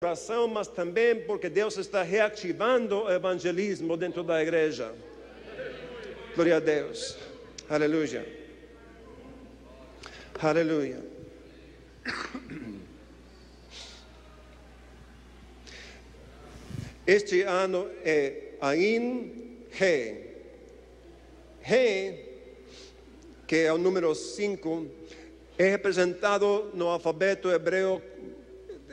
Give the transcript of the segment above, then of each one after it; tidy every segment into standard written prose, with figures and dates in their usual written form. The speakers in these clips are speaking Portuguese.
oração, mas também porque Deus está reativando o evangelismo dentro da igreja. Glória a Deus. Aleluia. Aleluia. Este ano é Ain He. He, que é o número 5, é representado no alfabeto hebreu,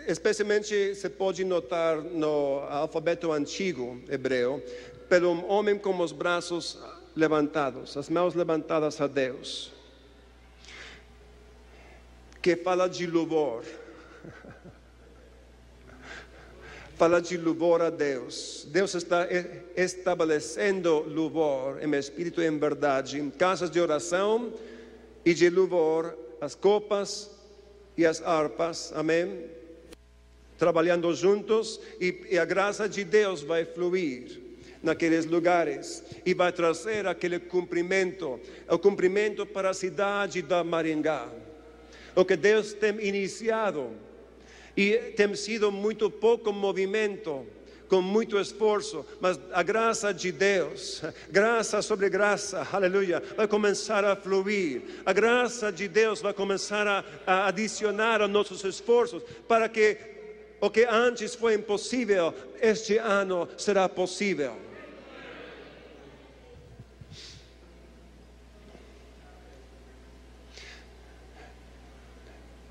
especialmente se pode notar no alfabeto antigo hebreu, pelo homem com os braços levantados, as mãos levantadas a Deus, que fala de louvor. Fala de louvor a Deus. Deus está estabelecendo louvor em espírito e em verdade, em casas de oração e de louvor, as copas e as harpas, amém? Trabalhando juntos, e a graça de Deus vai fluir naqueles lugares e vai trazer aquele cumprimento, o cumprimento para a cidade da Maringá. O que Deus tem iniciado. E tem sido muito pouco movimento, com muito esforço, mas a graça de Deus, graça sobre graça, aleluia, vai começar a fluir. A graça de Deus vai começar a adicionar a nossos esforços, para que o que antes foi impossível, este ano será possível.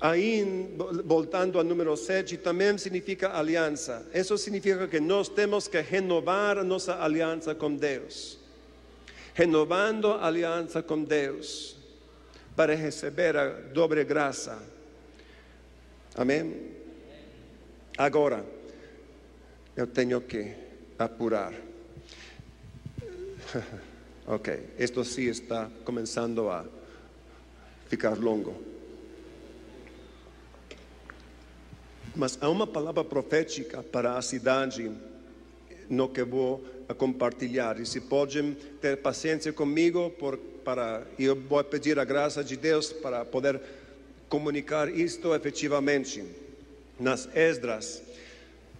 Aí, voltando ao número 7, também significa aliança. Isso significa que nós temos que renovar a nossa aliança com Deus. Renovando a aliança com Deus, para receber a dobre graça. Amém? Agora, eu tenho que apurar. Ok, isto sim está começando a ficar longo. Mas há uma palavra profética para a cidade no que vou compartilhar. E se podem ter paciência comigo, eu vou pedir a graça de Deus para poder comunicar isto efetivamente. Nas Esdras,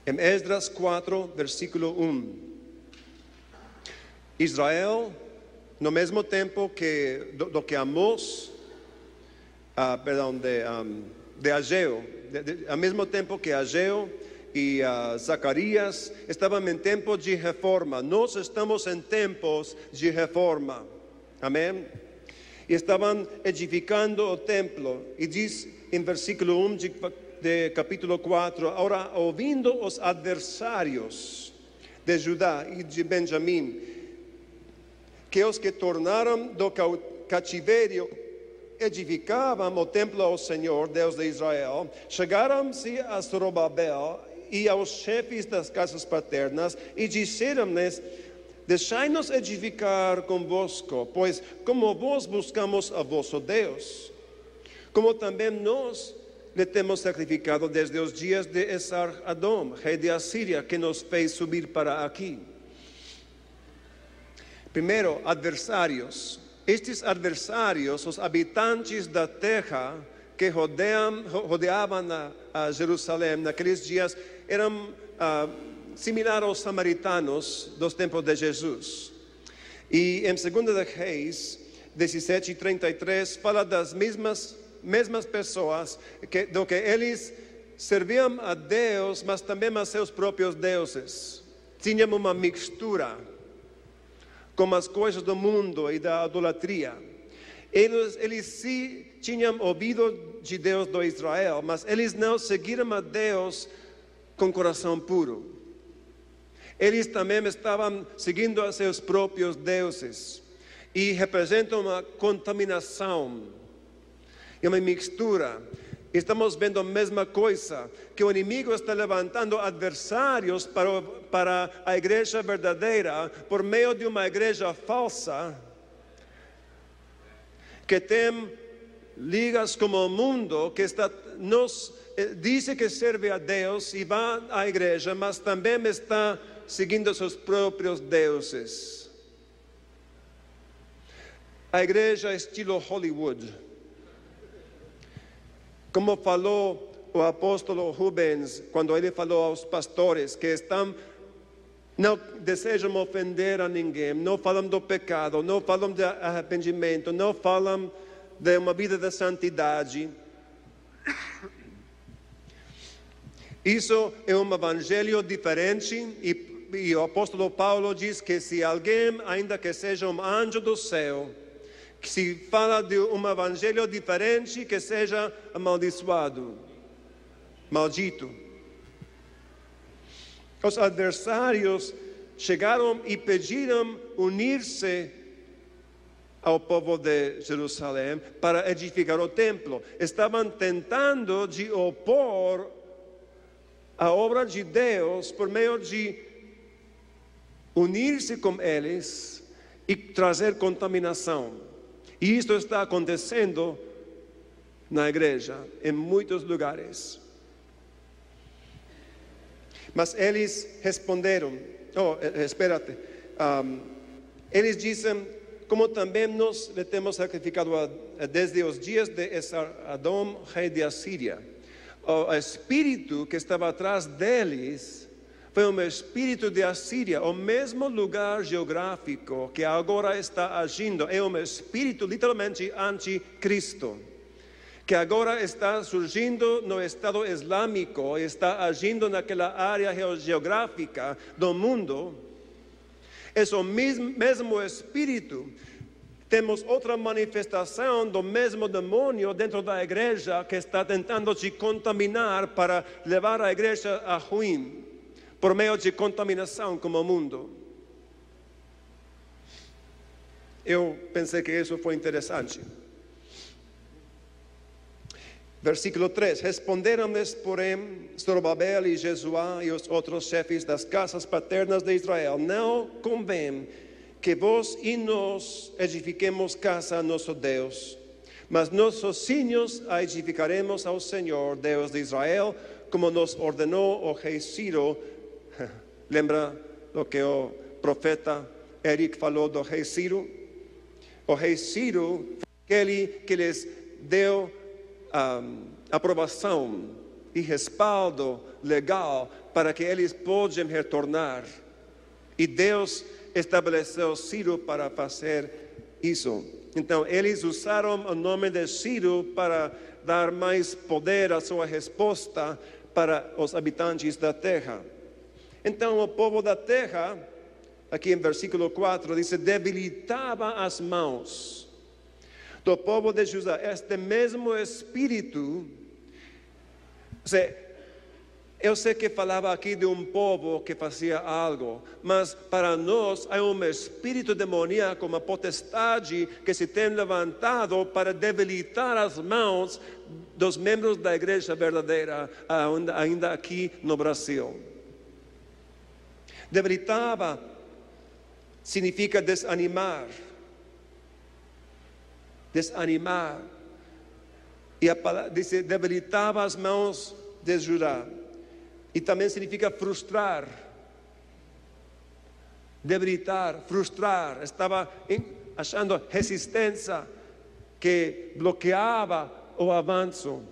em Esdras 4, versículo 1. Israel, no mesmo tempo do que Amós, de Ageu, ao mesmo tempo que Ageu e Zacarias estavam em tempo de reforma. Nós estamos em tempos de reforma. Amém? E estavam edificando o templo. E diz em versículo 1 de capítulo 4: Ora, ouvindo os adversários de Judá e de Benjamim, que os que tornaram do cativeiro edificavam o templo ao Senhor, Deus de Israel, chegaram-se a Zorobabel e aos chefes das casas paternas e disseram-lhes: Deixai-nos edificar convosco, pois como vós buscamos a vosso Deus, como também nós lhe temos sacrificado desde os dias de Esar-Adom, rei de Assíria, que nos fez subir para aqui. Primeiro, adversários. Estes adversários, os habitantes da terra que rodeavam a Jerusalém naqueles dias, eram similares aos samaritanos dos tempos de Jesus. E em 2 Reis 17:33 fala das mesmas pessoas, do que eles serviam a Deus, mas também a seus próprios deuses. Tinham uma mistura com as coisas do mundo e da idolatria. Eles sim tinham ouvido de Deus do Israel, mas eles não seguiram a Deus com coração puro. Eles também estavam seguindo a seus próprios deuses e representam uma contaminação e uma mistura. Estamos vendo a mesma coisa, que o inimigo está levantando adversários para a igreja verdadeira, por meio de uma igreja falsa, que tem ligas com o mundo, que diz que serve a Deus e vai à igreja, mas também está seguindo seus próprios deuses. A igreja é estilo Hollywood. Como falou o apóstolo Rubens, quando ele falou aos pastores que não desejam ofender a ninguém, não falam do pecado, não falam de arrependimento, não falam de uma vida de santidade. Isso é um evangelho diferente e o apóstolo Paulo diz que se alguém, ainda que seja um anjo do céu, que se fala de um evangelho diferente, que seja amaldiçoado, maldito. Os adversários chegaram e pediram unir-se ao povo de Jerusalém para edificar o templo. Estavam tentando de opor a obra de Deus por meio de unir-se com eles e trazer contaminação. E isto está acontecendo na igreja, em muitos lugares. Mas eles responderam, eles dizem, como também nós lhe temos sacrificado desde os dias de Esar-Adom, rei de Assíria. O espírito que estava atrás deles foi um espírito de Assíria, o mesmo lugar geográfico que agora está agindo. É um espírito literalmente anticristo, que agora está surgindo no Estado Islâmico, está agindo naquela área geográfica do mundo. É o mesmo espírito. Temos outra manifestação do mesmo demônio dentro da igreja que está tentando te contaminar para levar a igreja a ruim, por meio de contaminação como o mundo. Eu pensei que isso foi interessante. Versículo 3. Responderam-lhes, porém, Zorobabel e Jesuá e os outros chefes das casas paternas de Israel: não convém que vós e nós edifiquemos casa a nosso Deus, mas nós sozinhos a edificaremos ao Senhor, Deus de Israel, como nos ordenou o rei Ciro. Lembra do que o profeta Eric falou do rei Ciro? O rei Ciro foi aquele que lhes deu aprovação e respaldo legal para que eles possam retornar. E Deus estabeleceu Ciro para fazer isso. Então, eles usaram o nome de Ciro para dar mais poder à sua resposta para os habitantes da terra. Então, o povo da terra, aqui em versículo 4, diz: debilitava as mãos do povo de Judá. Este mesmo espírito, eu sei que falava aqui de um povo que fazia algo, mas para nós há um espírito demoníaco, uma potestade que se tem levantado para debilitar as mãos dos membros da igreja verdadeira, ainda aqui no Brasil. Debilitava significa desanimar. Desanimar. E a palavra diz: debilitava as mãos de Judá. E também significa frustrar. Debilitar, frustrar. Estava achando resistência que bloqueava o avanço.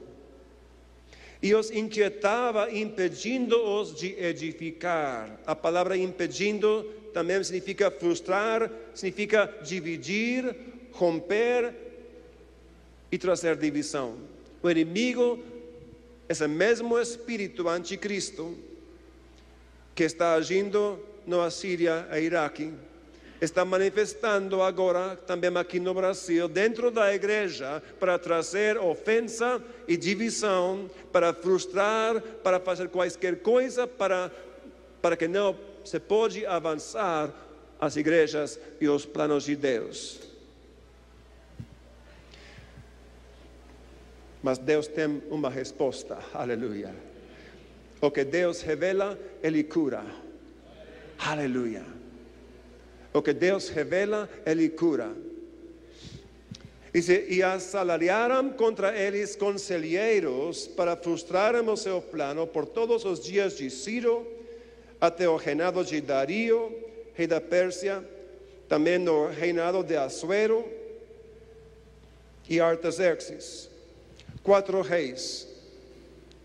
E os inquietava, impedindo-os de edificar. A palavra impedindo também significa frustrar, significa dividir, romper e trazer divisão. O inimigo, esse mesmo espírito anticristo que está agindo na Assíria e Iraque, está manifestando agora também aqui no Brasil, dentro da igreja, para trazer ofensa e divisão, para frustrar, para fazer quaisquer coisa, para que não se pode avançar as igrejas e os planos de Deus. Mas Deus tem uma resposta, aleluia. O que Deus revela, Ele cura, aleluia. O que Deus revela, Ele cura. Dice: e assalariaram contra eles conselheiros para frustrarem o seu plano por todos os dias de Ciro, até o reinado de Dario, rei da Pérsia, também no reinado de Assuero e Artaxerxes. 4 reis.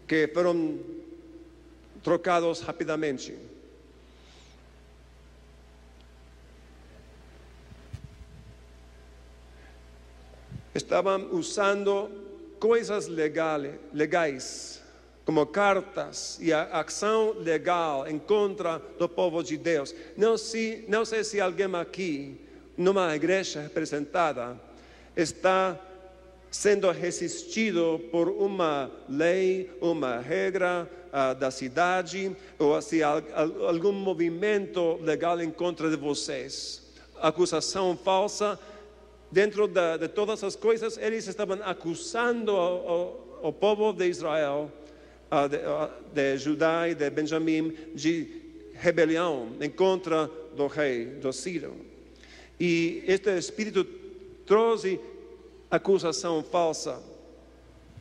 que fueron trocados rápidamente. Estaban usando coisas legais, como cartas e ação legal em contra do povo de Deus. Não sei se alguém aqui, numa igreja representada, está sendo resistido por uma lei, uma regra da cidade, ou se algum movimento legal em contra de vocês. Acusação falsa. Dentro de todas as coisas, eles estavam acusando o povo de Israel, de Judá e de Benjamim, de rebelião em contra do rei, do Ciro. E este espírito trouxe acusação falsa.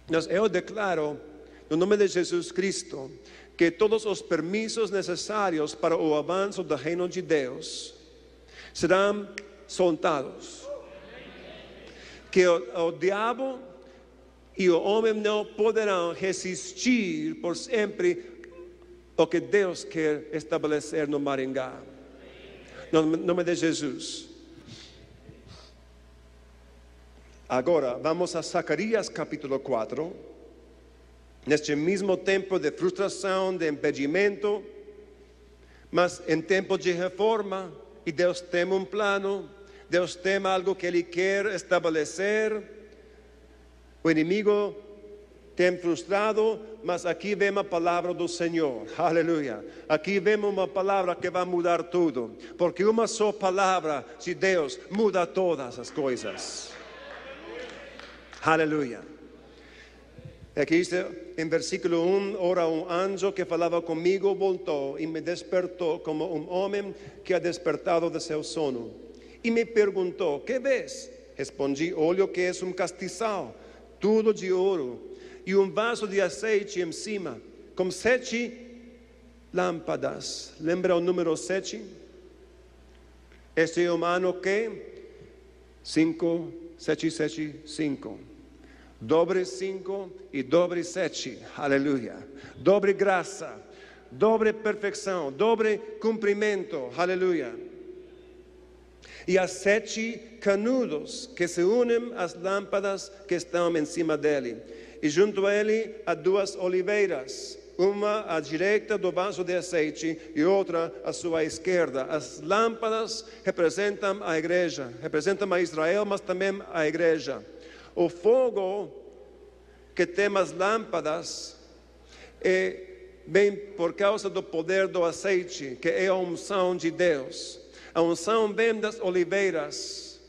Mas eu declaro, no nome de Jesus Cristo, que todos os permissos necessários para o avanço do reino de Deus serão soltados. Que o diabo e o homem não poderão resistir por sempre o que Deus quer estabelecer no Maringá. No nome de Jesus. Agora, vamos a Zacarias capítulo 4. Neste mesmo tempo de frustração, de impedimento, mas em tempo de reforma, e Deus tem um plano. Deus tem algo que Ele quer estabelecer. O inimigo tem frustrado, mas aqui vemos a palavra do Senhor. Aleluia. Aqui vemos uma palavra que vai mudar tudo. Porque uma só palavra de Deus muda todas as coisas. Aleluia. Aqui diz em versículo 1, ora um anjo que falava comigo voltou e me despertou como um homem que ha despertado de seu sono. E me perguntou, que vês? Respondi, olho que é um castiçal, tudo de ouro, e um vaso de azeite em cima, com 7 lâmpadas. Lembra o número 7? Este é um ano que? 5, 7, 7, 5. Dobre 5 e dobre 7. Aleluia. Dobre graça, dobre perfeição, dobre cumprimento. Aleluia. E há 7 canudos que se unem às lâmpadas que estão em cima dele. E junto a ele há 2 oliveiras, uma à direita do vaso de azeite e outra à sua esquerda. As lâmpadas representam a igreja, representam a Israel, mas também a igreja. O fogo que tem as lâmpadas vem por causa do poder do azeite, que é a unção de Deus. A unção vem das oliveiras,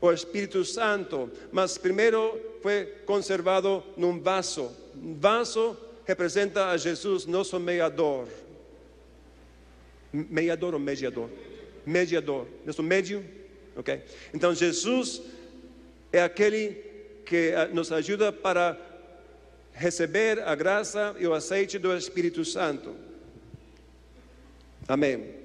o Espírito Santo, mas primeiro foi conservado num vaso. Um vaso representa a Jesus, nosso mediador. Mediador ou mediador? Mediador. Nosso médio? Ok. Então Jesus é aquele que nos ajuda para receber a graça e o azeite do Espírito Santo. Amém.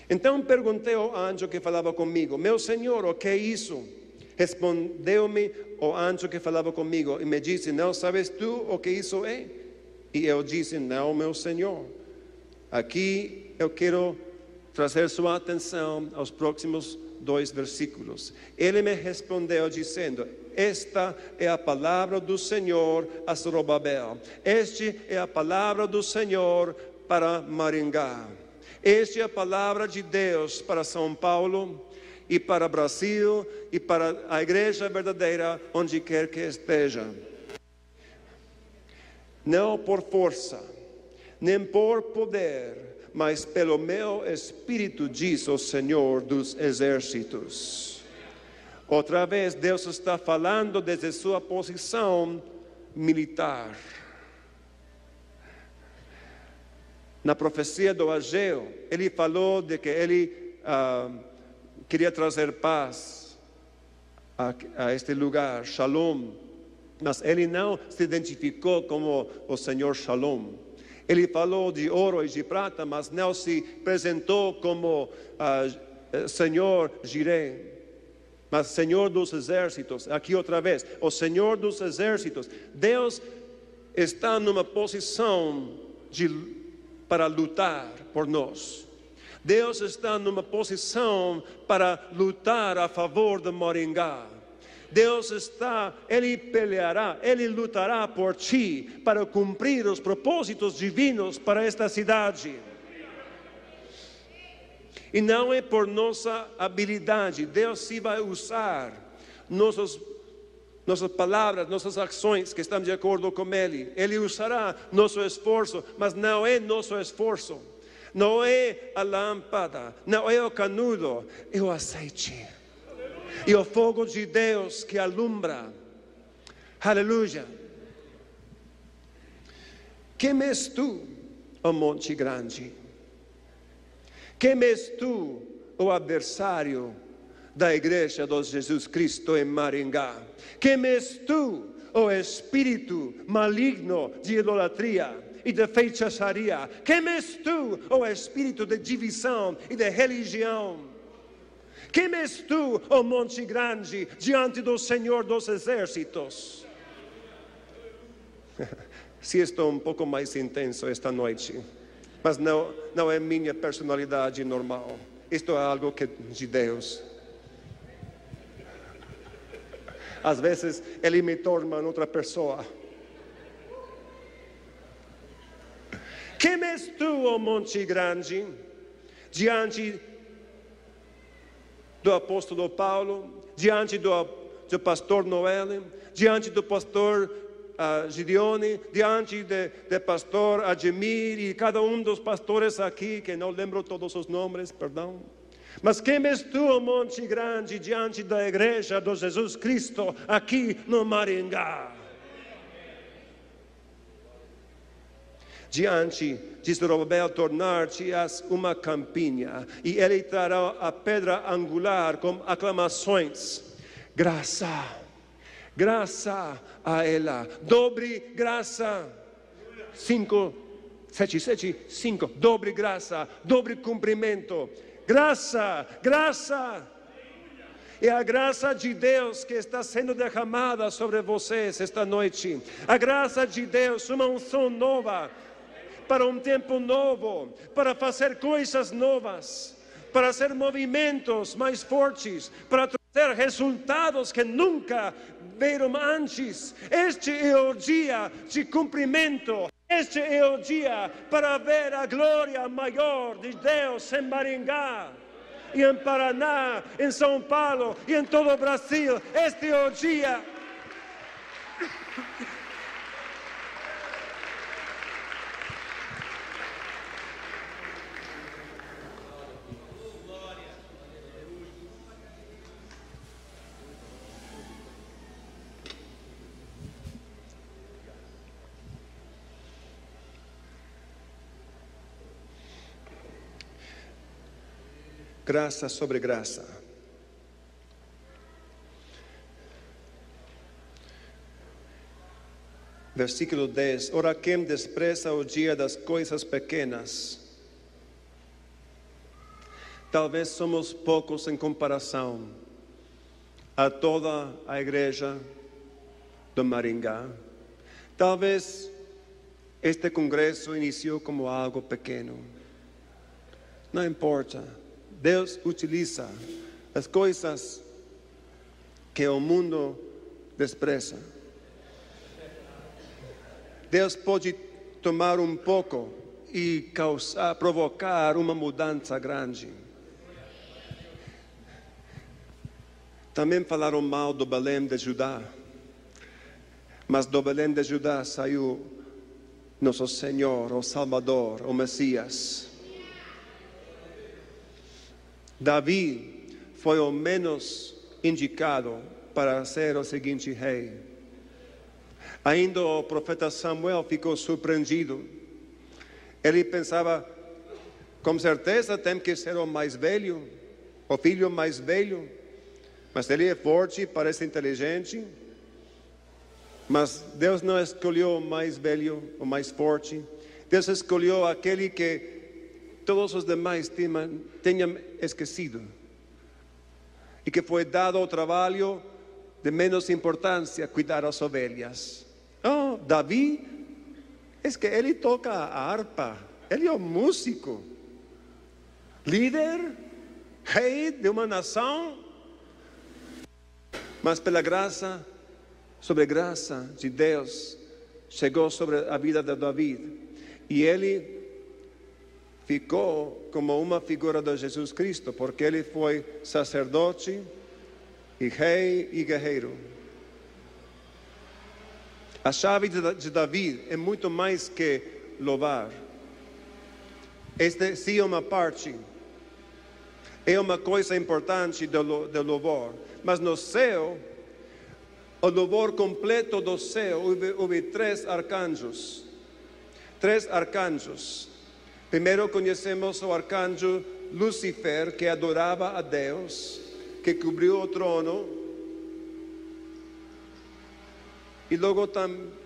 Então perguntei ao anjo que falava comigo, meu Senhor, o que é isso? Respondeu-me o anjo que falava comigo e me disse, não sabes tu o que isso é? E eu disse, não, meu Senhor. Aqui eu quero trazer sua atenção aos próximos 2 versículos. Ele me respondeu dizendo, esta é a palavra do Senhor a Zorobabel. Esta é a palavra do Senhor para Maringá. Esta é a palavra de Deus para São Paulo e para o Brasil e para a igreja verdadeira onde quer que esteja. Não por força, nem por poder, mas pelo meu Espírito, diz o Senhor dos Exércitos. Outra vez Deus está falando desde sua posição militar. Na profecia do Ageu, ele falou de que ele queria trazer paz a este lugar, Shalom. Mas ele não se identificou como o Senhor Shalom. Ele falou de ouro e de prata, mas não se apresentou como Senhor Jireh, mas Senhor dos Exércitos. Aqui outra vez, o Senhor dos Exércitos. Deus está numa posição para lutar por nós. Deus está numa posição para lutar a favor de Maringá. Ele peleará, Ele lutará por ti para cumprir os propósitos divinos para esta cidade. E não é por nossa habilidade. Deus se vai usar nossas palavras, nossas ações que estamos de acordo com Ele. Ele usará nosso esforço, mas não é nosso esforço. Não é a lâmpada, não é o canudo, é o azeite. E o fogo de Deus que alumbra. Aleluia. Quem és tu, ó Monte Grande? Quem és tu, o adversário da igreja de Jesus Cristo em Maringá? Quem és tu, o espírito maligno de idolatria e de feitiçaria? Quem és tu, o espírito de divisão e de religião? Quem és tu, ó Monte Grande, diante do Senhor dos Exércitos? Se estou um pouco mais intenso esta noite, mas não é minha personalidade normal. Isto é algo que de Deus. Às vezes Ele me torna outra pessoa. Quem és tu, ó Monte Grande, diante do apóstolo Paulo, diante do pastor Noel, diante do pastor Gideone, diante do pastor Ademir e cada dos pastores aqui, que não lembro todos os nomes, perdão. Mas quem és tu, ó Monte Grande, diante da igreja de Jesus Cristo aqui no Maringá? Diante de Zorobabel tornar-te-ás uma campinha, e ele trará a pedra angular com aclamações. Graça, graça a ela, dobre graça. 5, 7, 7, 5, dobre graça, dobre cumprimento. Graça, graça. É a graça de Deus que está sendo derramada sobre vocês esta noite. A graça de Deus, uma unção nova, para um tempo novo, para fazer coisas novas, para fazer movimentos mais fortes, para trazer resultados que nunca viram antes. Este é o dia de cumprimento. Este é o dia para ver a glória maior de Deus em Maringá, e em Paraná, em São Paulo e em todo o Brasil. Este é o dia. Graça sobre graça. Versículo 10. Ora, quem despreza o dia das coisas pequenas? Talvez somos poucos em comparação a toda a igreja do Maringá. Talvez este congresso iniciou como algo pequeno. Não importa. Deus utiliza as coisas que o mundo despreza. Deus pode tomar um pouco e provocar uma mudança grande. Também falaram mal do Belém de Judá, mas do Belém de Judá saiu nosso Senhor, o Salvador, o Messias. Davi foi o menos indicado para ser o seguinte rei. Ainda o profeta Samuel ficou surpreendido. Ele pensava, com certeza tem que ser o mais velho, o filho mais velho. Mas ele é forte, parece inteligente. Mas Deus não escolheu o mais velho, o mais forte. Deus escolheu aquele que todos os demais tenham esquecido, e que foi dado o trabalho de menos importância, cuidar as ovelhas. Davi es que ele toca a harpa, ele é um músico, líder, rei de uma nação, mas pela graça, sobre graça de Deus, chegou sobre a vida de David, e ele ficou como uma figura de Jesus Cristo, porque ele foi sacerdote e rei e guerreiro. A chave de David é muito mais que louvar. Este sim é uma parte, é uma coisa importante do louvor. Mas no céu, o louvor completo do céu, houve três arcanjos. Três arcanjos. Primeiro conhecemos o arcanjo Lúcifer, que adorava a Deus, que cobriu o trono. E logo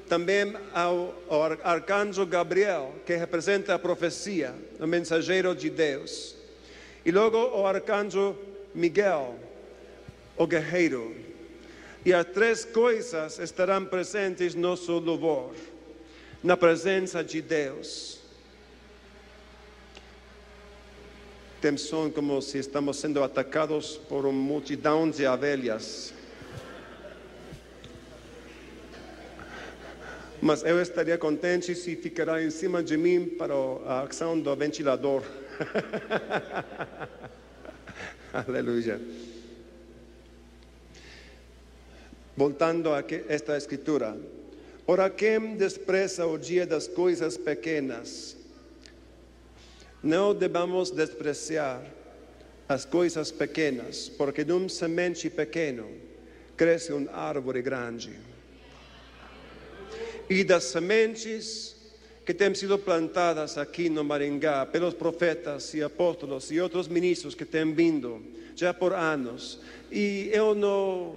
também ao arcanjo Gabriel, que representa a profecia, o mensageiro de Deus. E logo o arcanjo Miguel, o guerreiro. E as três coisas estarão presentes no nosso louvor, na presença de Deus. Temos som como se estamos sendo atacados por uma multidão de abelhas. Mas eu estaria contente se ficará em cima de mim para a ação do ventilador. Aleluia. Voltando a esta escritura. Ora, quem despreza o dia das coisas pequenas? Não devamos desprezar as coisas pequenas, porque de um semente pequeno cresce uma árvore grande. E das sementes que têm sido plantadas aqui no Maringá pelos profetas e apóstolos e outros ministros que têm vindo já por anos. E eu não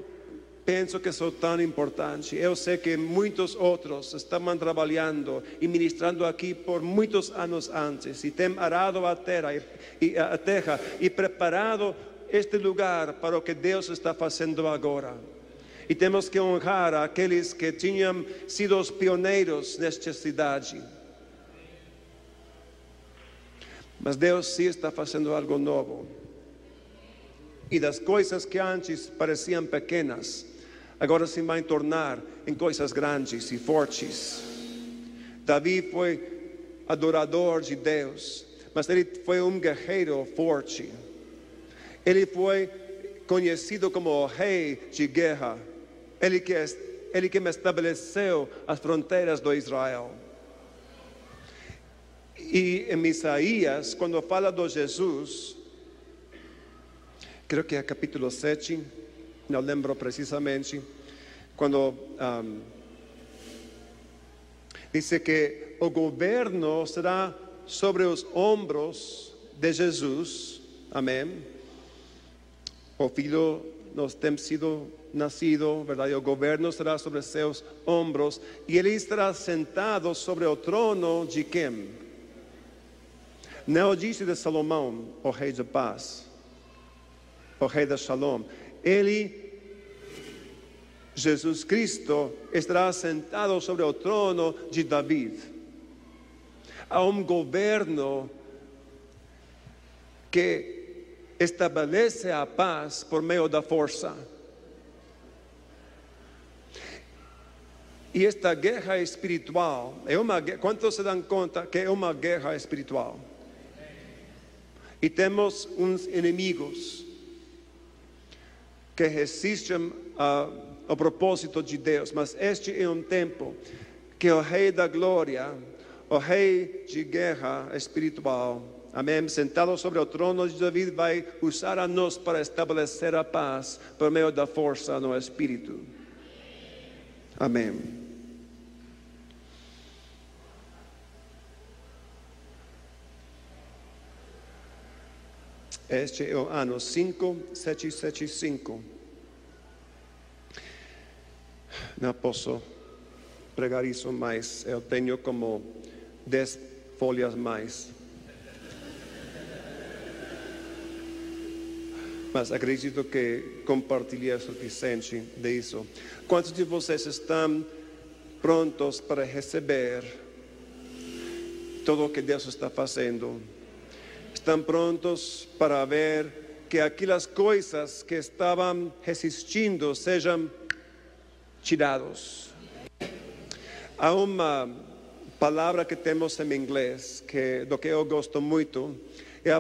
penso que sou tão importante. Eu sei que muitos outros estavam trabalhando e ministrando aqui por muitos anos antes e têm arado a terra e preparado este lugar para o que Deus está fazendo agora. E temos que honrar aqueles que tinham sido os pioneiros nesta cidade. Mas Deus sim está fazendo algo novo. E das coisas que antes pareciam pequenas, agora se vai tornar em coisas grandes e fortes. Davi foi adorador de Deus, mas ele foi um guerreiro forte. Ele foi conhecido como o rei de guerra. Ele que me estabeleceu as fronteiras do Israel. E em Isaías, quando fala de Jesus, creio que é capítulo 7, não lembro precisamente, quando diz que o governo será sobre os ombros de Jesus, amém? O filho nos tem sido nascido, verdade? O governo será sobre seus ombros e ele estará sentado sobre o trono de quem? Não disse de Salomão, o rei de paz, o rei de Shalom. Ele, Jesus Cristo, estará sentado sobre o trono de David. Há um governo que estabelece a paz por meio da força. E esta guerra espiritual, quantos se dão conta que é uma guerra espiritual? E temos uns inimigos que resistem ao propósito de Deus, mas este é um tempo que o Rei da Glória, o Rei de guerra espiritual, amém, sentado sobre o trono de David, vai usar a nós para estabelecer a paz por meio da força no Espírito. Amém. Este é o ano 5775. Não posso pregar isso mais. Eu tenho como 10 folhas mais. Mas acredito que compartilhar é suficiente disso. Quantos de vocês estão prontos para receber todo lo que Deus está fazendo. Estão prontos para ver que aquelas coisas que estavam resistindo sejam tirados. Há uma palavra que temos em inglês do que eu gosto muito. É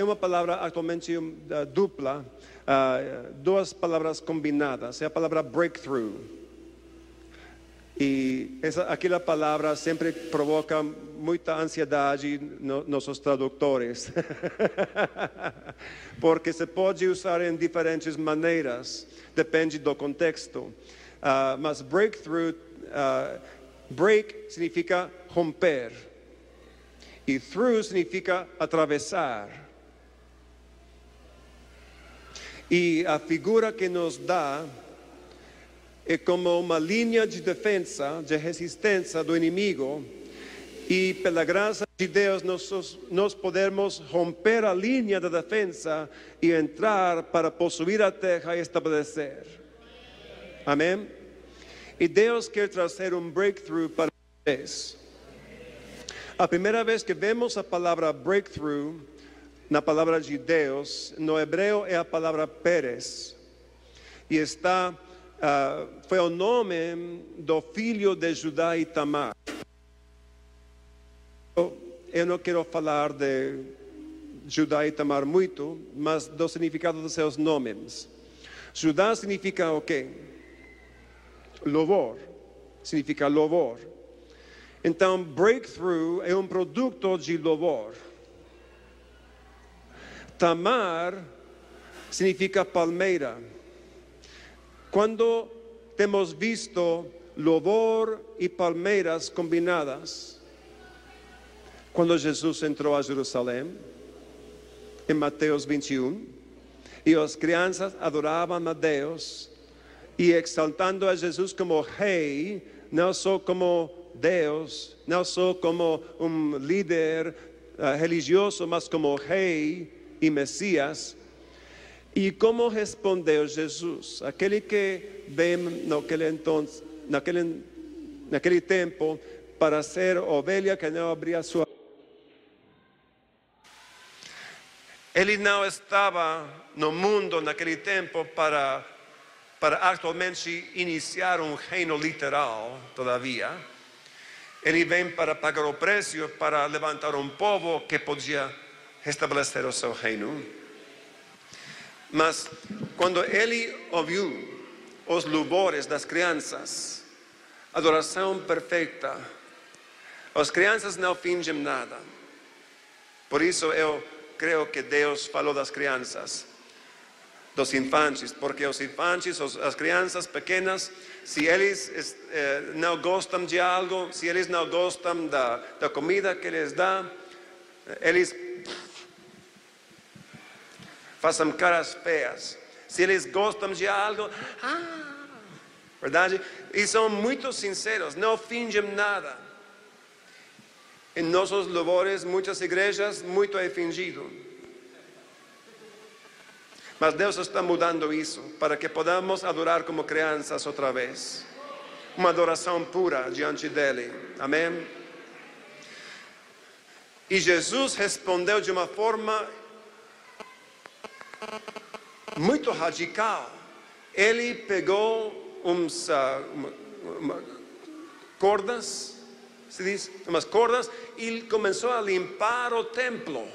uma palavra atualmente dupla, duas palavras combinadas. É a palavra breakthrough. E aquela palavra sempre provoca muita ansiedade nos nossos tradutores. Porque se pode usar em diferentes maneiras, depende do contexto. Mas breakthrough, break significa romper. E through significa atravessar. E a figura que nos dá é como uma linha de defesa, de resistência do inimigo. E pela graça de Deus nós podemos romper a linha da defesa e entrar para possuir a terra e estabelecer. Amém? E Deus quer trazer um breakthrough para vocês. A primeira vez que vemos a palavra breakthrough na palavra de Deus, no hebreu é a palavra Pérez. E foi o nome do filho de Judá e Tamar. Eu não quero falar de Judá e Tamar muito, mas do significado dos seus nomes. Judá significa o quê? Louvor. Significa louvor. Então, breakthrough é um produto de louvor. Tamar significa palmeira. Quando temos visto louvor e palmeiras combinadas, quando Jesus entrou a Jerusalém, em Mateus 21, e as crianças adoravam a Deus, e exaltando a Jesus como rei, não só como Deus, não só como um líder religioso, mas como rei e Messias. E como respondeu Jesus? Aquele que vem naquele tempo para ser ovelha que não abria sua. Ele não estava no mundo naquele tempo para atualmente iniciar um reino literal todavia. Ele vem para pagar o preço para levantar um povo que podia restabelecer o seu reino. Mas quando ele ouviu os louvores das crianças, adoração perfeita, as crianças não fingem nada. Por isso eu creio que Deus falou das crianças, dos infantes, porque os infantes, as crianças pequenas, se eles não gostam de algo, se eles não gostam da comida que eles dá, eles façam caras feias. Se eles gostam de algo, verdade? E são muito sinceros, não fingem nada. Em nossos louvores, muitas igrejas, muito é fingido. Mas Deus está mudando isso, para que podamos adorar como crianças outra vez. Uma adoração pura diante dele. Amém? E Jesus respondeu de uma forma muito radical. Ele pegou umas cordas, se diz, umas cordas, e começou a limpar o templo.